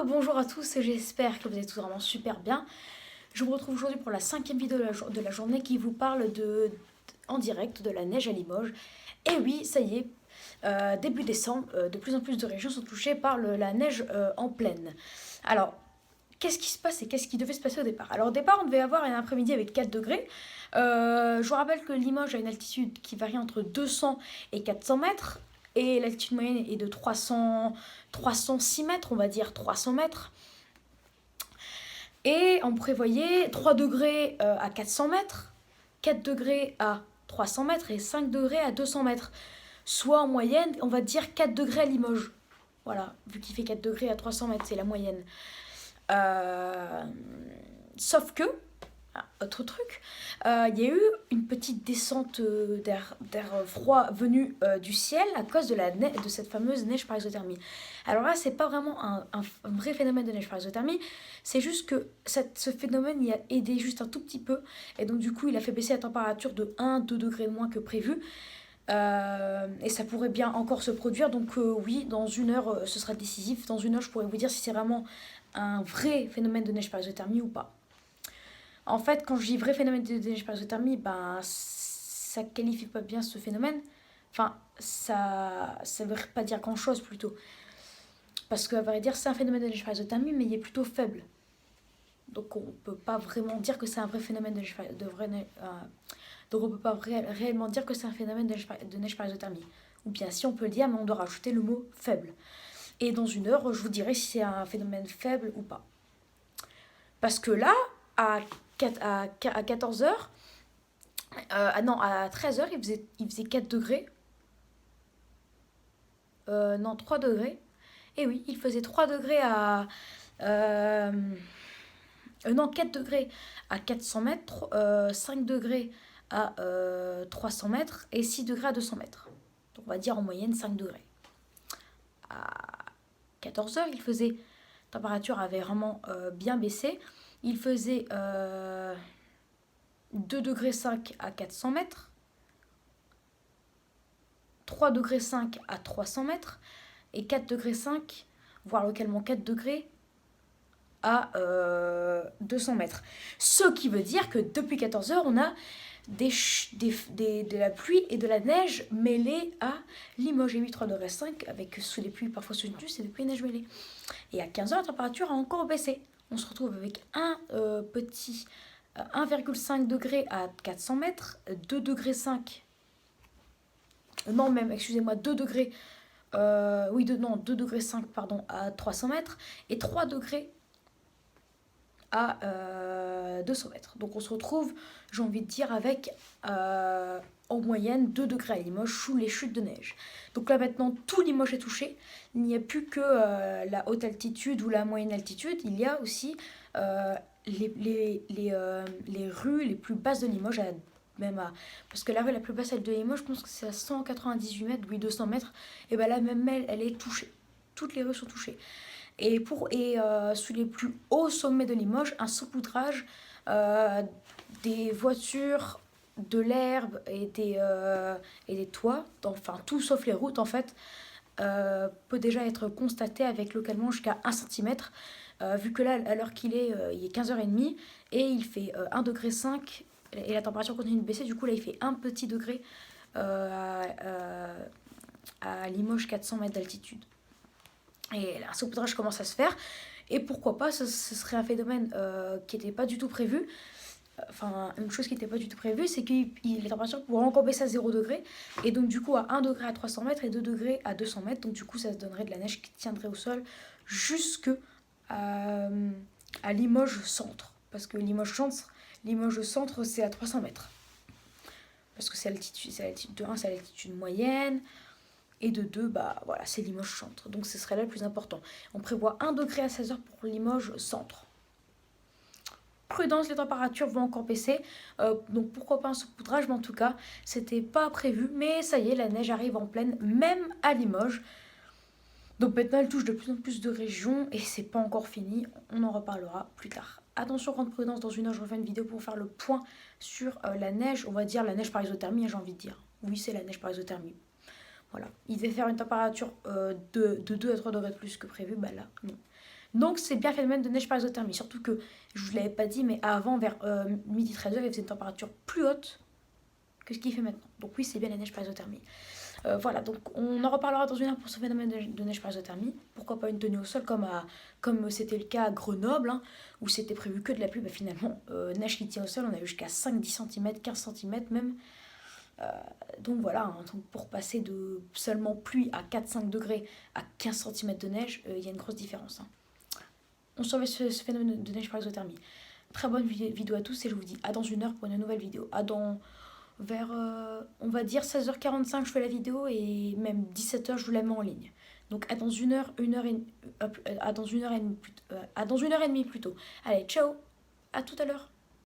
Bonjour à tous, j'espère que vous êtes tous vraiment super bien. Je vous retrouve aujourd'hui pour la cinquième vidéo de la journée qui vous parle en direct de la neige à Limoges. Et oui, ça y est, début décembre, de plus en plus de régions sont touchées par la neige en plaine. Alors, qu'est-ce qui se passe et qu'est-ce qui devait se passer au départ? Alors au départ, on devait avoir un après-midi avec 4 degrés. Je vous rappelle que Limoges a une altitude qui varie entre 200 et 400 mètres. Et l'altitude moyenne est de 306 mètres, on va dire 300 mètres. Et on prévoyait 3 degrés à 400 mètres, 4 degrés à 300 mètres et 5 degrés à 200 mètres. Soit en moyenne, on va dire 4 degrés à Limoges. Voilà, vu qu'il fait 4 degrés à 300 mètres, c'est la moyenne. Euh, Sauf que, autre truc, il y a eu une petite descente d'air froid venu du ciel à cause de cette fameuse neige par exothermie. Alors là, c'est pas vraiment un vrai phénomène de neige par exothermie, c'est juste que ce phénomène y a aidé juste un tout petit peu, et donc du coup, il a fait baisser la température de 1-2 degrés de moins que prévu. Et ça pourrait bien encore se produire, donc oui, dans une heure, ce sera décisif. Dans une heure, je pourrais vous dire si c'est vraiment un vrai phénomène de neige par exothermie ou pas. En fait, quand je dis vrai phénomène de neige par exothermie, ben, ça qualifie pas bien ce phénomène. Enfin, ça veut pas dire grand-chose plutôt. Parce qu'à vrai dire, c'est un phénomène de neige par exothermie, mais il est plutôt faible. Donc on peut pas vraiment dire que c'est un vrai phénomène donc on peut pas réellement dire que c'est un phénomène de neige par exothermie. Ou bien si on peut le dire, mais on doit rajouter le mot faible. Et dans une heure, je vous dirai si c'est un phénomène faible ou pas. Parce que là, à 14 heures, non, à 13 heures, il faisait 4 degrés. Non, 3 degrés. Et oui, il faisait 3 degrés à. euh, non, 4 degrés à 400 mètres, 5 degrés à 300 mètres et 6 degrés à 200 mètres. Donc on va dire en moyenne 5 degrés. À 14 heures, il faisait. La température avait vraiment bien baissé. Il faisait 2 degrés 5 à 400 mètres, 3 degrés 5 à 300 mètres et 4 degrés 5, voire localement 4 degrés à 200 mètres. Ce qui veut dire que depuis 14 heures, on a de la pluie et de la neige mêlée à Limoges. Et 8, 3 degrés 5 avec sous les pluies parfois soutenues, c'est des pluies et neige mêlées. Et à 15 heures, la température a encore baissé. On se retrouve avec un petit 1,5 degré à 400 mètres, 2 degrés 5, non même, excusez-moi, 2 degrés, oui, non, 2 degrés 5, pardon, à 300 mètres, et 3 degrés à 200 mètres. Donc on se retrouve, j'ai envie de dire, avec en moyenne 2 degrés à Limoges sous les chutes de neige. Donc là maintenant, tout Limoges est touché. Il n'y a plus que la haute altitude ou la moyenne altitude, il y a aussi les rues les plus basses de Limoges, parce que la rue la plus basse, celle de Limoges, je pense que c'est à 198 mètres, oui 200 mètres, et ben là même elle est touchée. Toutes les rues sont touchées. Sous les plus hauts sommets de Limoges, un saupoudrage euh, des voitures, de l'herbe et des toits, enfin tout sauf les routes en fait, peut déjà être constaté avec localement jusqu'à 1 cm. Vu que là, à l'heure qu'il est, il est 15h30 et il fait 1 degré 5 et la température continue de baisser, du coup là il fait un petit degré à Limoges 400 mètres d'altitude. Et un saupoudrage commence à se faire. Et pourquoi pas, ce serait un phénomène qui n'était pas du tout prévu. Enfin, une chose qui n'était pas du tout prévue, c'est que les températures pourraient encore baisser à 0 degré. Et donc, du coup, à 1 degré à 300 mètres et 2 degrés à 200 mètres. Donc, du coup, ça se donnerait de la neige qui tiendrait au sol jusque à, à Limoges centre. Parce que Limoges centre, c'est à 300 mètres. Parce que c'est l'altitude de 1, c'est l'altitude moyenne. Et de 2, bah voilà, c'est Limoges centre. Donc ce serait là le plus important. On prévoit 1 degré à 16 heures pour Limoges centre. Prudence, les températures vont encore baisser. Donc pourquoi pas un saupoudrage, mais en tout cas, c'était pas prévu. Mais ça y est, la neige arrive en pleine, même à Limoges. Donc maintenant, elle touche de plus en plus de régions et c'est pas encore fini. On en reparlera plus tard. Attention, grande prudence, dans une heure, je refais une vidéo pour faire le point sur la neige. On va dire la neige par exothermie, j'ai envie de dire. Oui, c'est la neige par exothermie. Voilà, il devait faire une température de 2 à 3 degrés de plus que prévu, bah là, non. Donc c'est bien phénomène de neige par isothermie, surtout que, je vous l'avais pas dit, mais avant, vers midi 13h, il faisait une température plus haute que ce qu'il fait maintenant. Donc oui, c'est bien la neige par isothermie. Voilà, donc on en reparlera dans une heure pour ce phénomène de neige par isothermie. Pourquoi pas une tenue au sol comme c'était le cas à Grenoble, hein, où c'était prévu que de la pluie. Bah, finalement, neige qui tient au sol, on a eu jusqu'à 5-10 cm, 15 cm même. Donc voilà, hein, donc pour passer de seulement pluie à 4-5 degrés à 15 cm de neige, il y a une grosse différence. Hein. On surveille ce phénomène de neige par isothermie. Très bonne vidéo à tous et je vous dis à dans une heure pour une nouvelle vidéo. À dans vers, on va dire 16h45 je fais la vidéo et même 17h je vous la mets en ligne. Donc à dans une heure et, à dans une heure et demie plutôt. Allez, ciao, à tout à l'heure.